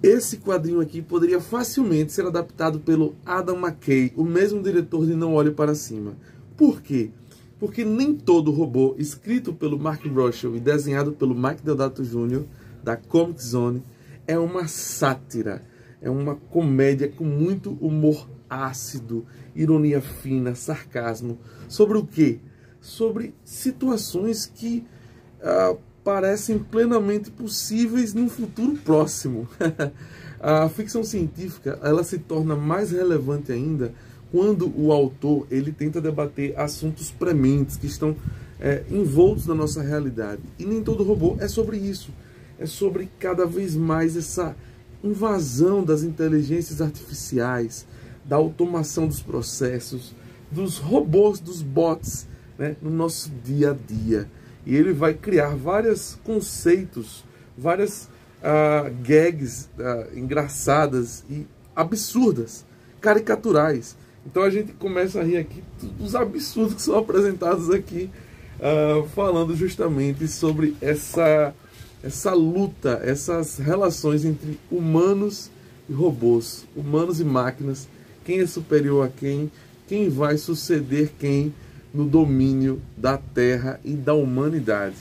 Esse quadrinho aqui poderia facilmente ser adaptado pelo Adam McKay, o mesmo diretor de Não Olhe Para Cima. Por quê? Porque nem todo robô escrito pelo Mark Russell e desenhado pelo Mike Deodato Jr., da Comic Zone, é uma sátira, é uma comédia com muito humor ácido, ironia fina, sarcasmo. Sobre o quê? Sobre situações que parecem plenamente possíveis num futuro próximo. A ficção científica, ela se torna mais relevante ainda quando o autor ele tenta debater assuntos prementes que estão envoltos na nossa realidade. E nem todo robô é sobre isso. É sobre cada vez mais essa invasão das inteligências artificiais, da automação dos processos, dos robôs, dos bots, né, no nosso dia a dia. E ele vai criar vários conceitos, várias gags engraçadas e absurdas, caricaturais. Então a gente começa a rir aqui dos absurdos que são apresentados aqui, falando justamente sobre essa luta, essas relações entre humanos e robôs, humanos e máquinas, quem é superior a quem vai suceder quem no domínio da Terra e da humanidade.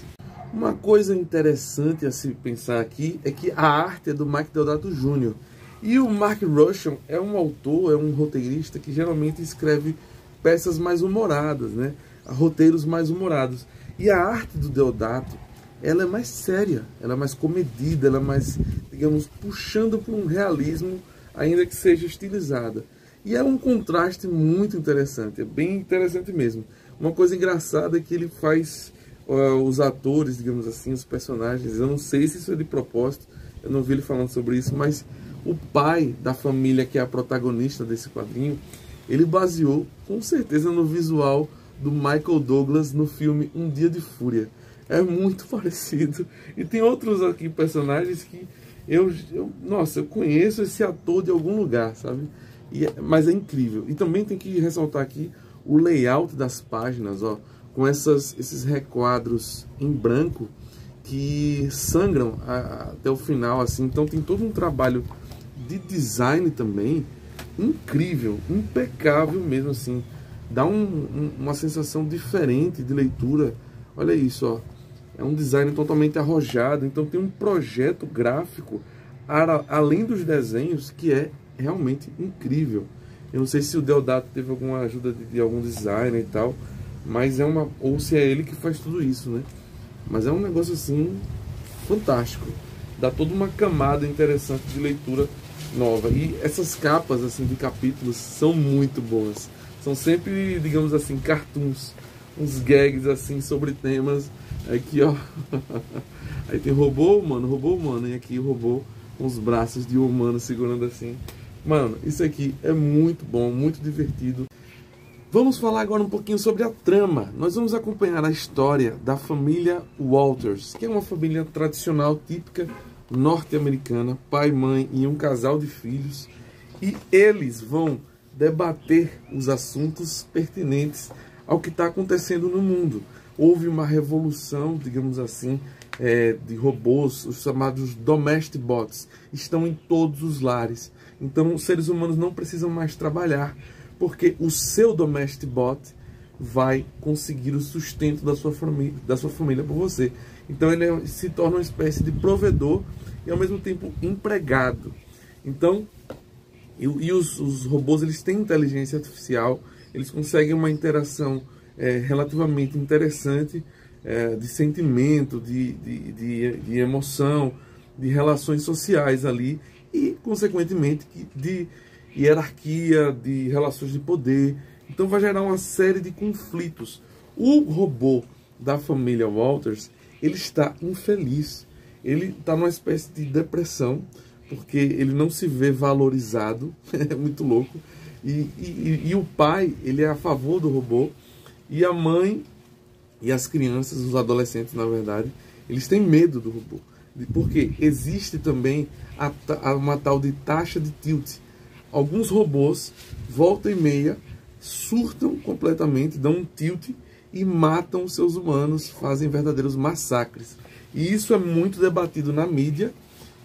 Uma coisa interessante a se pensar aqui é que a arte é do Mike Deodato Jr. E o Mark Russell é um autor, é um roteirista que geralmente escreve peças mais humoradas, né? Roteiros mais humorados. E a arte do Deodato, ela é mais séria, ela é mais comedida, ela é mais, digamos, puxando para um realismo, ainda que seja estilizada. E é um contraste muito interessante, é bem interessante mesmo. Uma coisa engraçada é que ele faz os atores, digamos assim, os personagens, eu não sei se isso é de propósito, eu não vi ele falando sobre isso, mas o pai da família que é a protagonista desse quadrinho, ele baseou com certeza no visual do Michael Douglas no filme Um Dia de Fúria. É muito parecido. E tem outros aqui personagens que nossa, eu conheço esse ator de algum lugar, sabe? Mas é incrível. E também tem que ressaltar aqui o layout das páginas, ó, com esses requadros em branco que sangram até o final, assim. Então tem todo um trabalho de design também incrível, impecável mesmo, assim. Dá uma sensação diferente de leitura. Olha isso, ó. É um design totalmente arrojado. Então tem um projeto gráfico além dos desenhos que é realmente incrível. Eu não sei se o Deodato teve alguma ajuda de algum designer e tal, mas ou se é ele que faz tudo isso, né? Mas é um negócio assim fantástico. Dá toda uma camada interessante de leitura nova. E essas capas assim de capítulos são muito boas. São sempre, digamos assim, cartoons, uns gags assim sobre temas. Aqui, ó. Aí tem robô humano, e aqui o robô com os braços de um humano segurando assim. Mano, isso aqui é muito bom, muito divertido. Vamos falar agora um pouquinho sobre a trama. Nós vamos acompanhar a história da família Walters, que é uma família tradicional, típica norte-americana, pai, mãe e um casal de filhos. E eles vão debater os assuntos pertinentes ao que está acontecendo no mundo. Houve uma revolução, digamos assim, de robôs, os chamados domestic bots, estão em todos os lares. Então, os seres humanos não precisam mais trabalhar, porque o seu domestic bot vai conseguir o sustento da sua família por você. Então, ele se torna uma espécie de provedor e, ao mesmo tempo, empregado. Então, os robôs, eles têm inteligência artificial, eles conseguem uma interação relativamente interessante, de sentimento, de emoção, de relações sociais ali e, consequentemente, de hierarquia, de relações de poder. Então vai gerar uma série de conflitos. O robô da família Walters, ele está infeliz. Ele está numa espécie de depressão, porque ele não se vê valorizado. É muito louco. E o pai, ele é a favor do robô. E a mãe e as crianças, os adolescentes, na verdade, eles têm medo do robô. Porque existe também uma tal de taxa de tilt. Alguns robôs, volta e meia, surtam completamente, dão um tilt e matam os seus humanos, fazem verdadeiros massacres. E isso é muito debatido na mídia,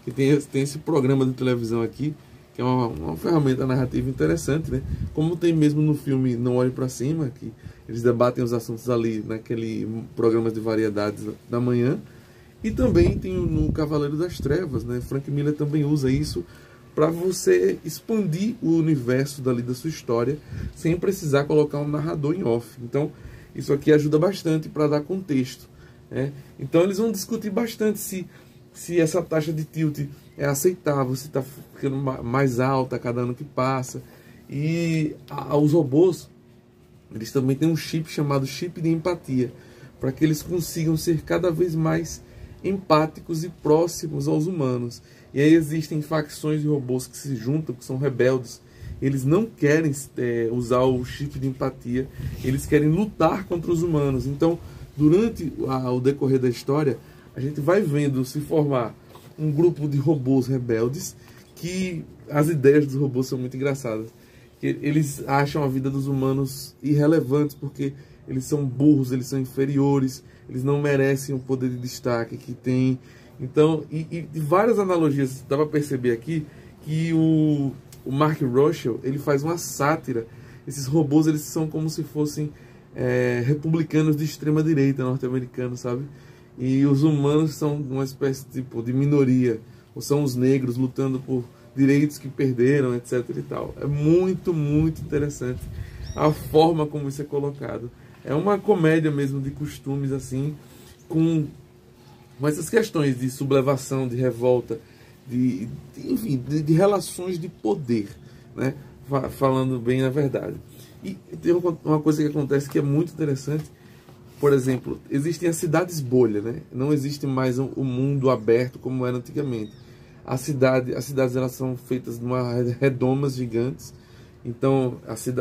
E tem esse programa de televisão aqui, que é uma ferramenta narrativa interessante, né? Como tem mesmo no filme Não Olhe para Cima, que eles debatem os assuntos ali naquele programa de variedades da manhã. E também tem no Cavaleiro das Trevas, né? Frank Miller também usa isso para você expandir o universo dali da sua história sem precisar colocar um narrador em off. Então, isso aqui ajuda bastante para dar contexto, né? Então, eles vão discutir bastante se essa taxa de tilt é aceitável, se está ficando mais alta a cada ano que passa. E os robôs, eles também têm um chip chamado chip de empatia, para que eles consigam ser cada vez mais empáticos e próximos aos humanos. E aí existem facções de robôs que se juntam, que são rebeldes. Eles não querem usar o chip de empatia, eles querem lutar contra os humanos. Então, durante o decorrer da história, a gente vai vendo se formar um grupo de robôs rebeldes, que as ideias dos robôs são muito engraçadas. Eles acham a vida dos humanos irrelevantes, porque eles são burros, eles são inferiores, eles não merecem o poder de destaque que tem. Então, e várias analogias, dá para perceber aqui que o Mark Russell, ele faz uma sátira. Esses robôs, eles são como se fossem republicanos de extrema direita norte-americanos, sabe? E os humanos são uma espécie tipo de minoria, ou são os negros lutando por direitos que perderam, etc e tal. É muito, muito interessante a forma como isso é colocado. É uma comédia mesmo de costumes, assim, com essas questões de sublevação, de revolta, enfim, de relações de poder, né? Falando bem a verdade. E tem uma coisa que acontece que é muito interessante. Por exemplo, existem as cidades bolha, né? Não existe mais o mundo aberto como era antigamente. As cidades elas são feitas de redomas gigantes. Então,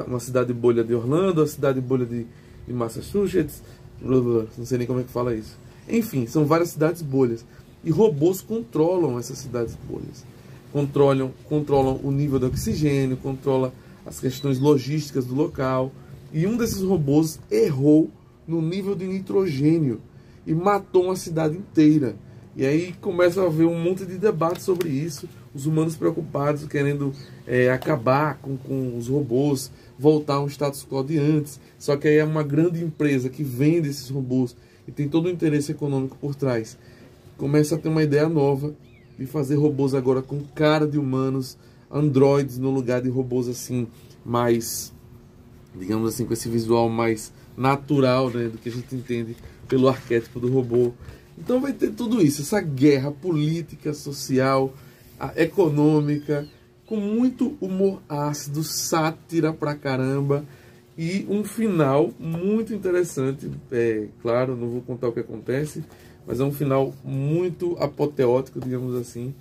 uma cidade bolha de Orlando, a cidade bolha de Massachusetts, não sei nem como é que fala isso. Enfim, são várias cidades bolhas. E robôs controlam essas cidades bolhas. Controlam o nível de oxigênio, controlam as questões logísticas do local. E um desses robôs errou no nível de nitrogênio e matou uma cidade inteira. E aí começa a haver um monte de debate sobre isso, os humanos preocupados, querendo acabar com os robôs, voltar a um status quo de antes. Só que aí é uma grande empresa que vende esses robôs e tem todo o interesse econômico por trás. Começa a ter uma ideia nova de fazer robôs agora com cara de humanos, androides no lugar de robôs assim, mais, digamos assim, com esse visual mais natural, né, do que a gente entende pelo arquétipo do robô. Então vai ter tudo isso, essa guerra política, social, econômica, com muito humor ácido, sátira pra caramba, e um final muito interessante. Claro, não vou contar o que acontece, mas é um final muito apoteótico, digamos assim,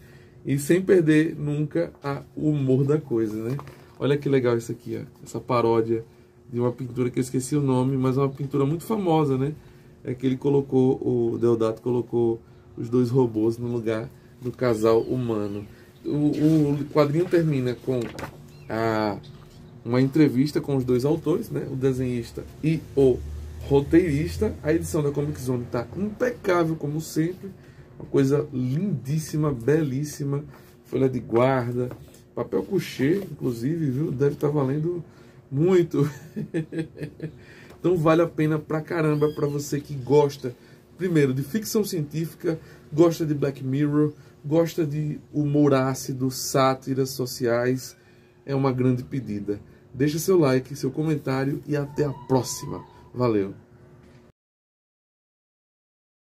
e sem perder nunca o humor da coisa, né? Olha que legal isso aqui, ó, essa paródia de uma pintura que eu esqueci o nome, mas é uma pintura muito famosa, né? É que o Deodato colocou os dois robôs no lugar do casal humano. O quadrinho termina com uma entrevista com os dois autores, né? O desenhista e o roteirista. A edição da Comic Zone está impecável, como sempre. Uma coisa lindíssima, belíssima. Folha de guarda, papel couché, inclusive, viu? Deve estar valendo muito. Então vale a pena pra caramba para você que gosta, primeiro, de ficção científica, gosta de Black Mirror, gosta de humor ácido, sátiras sociais. É uma grande pedida. Deixa seu like, seu comentário e até a próxima. Valeu!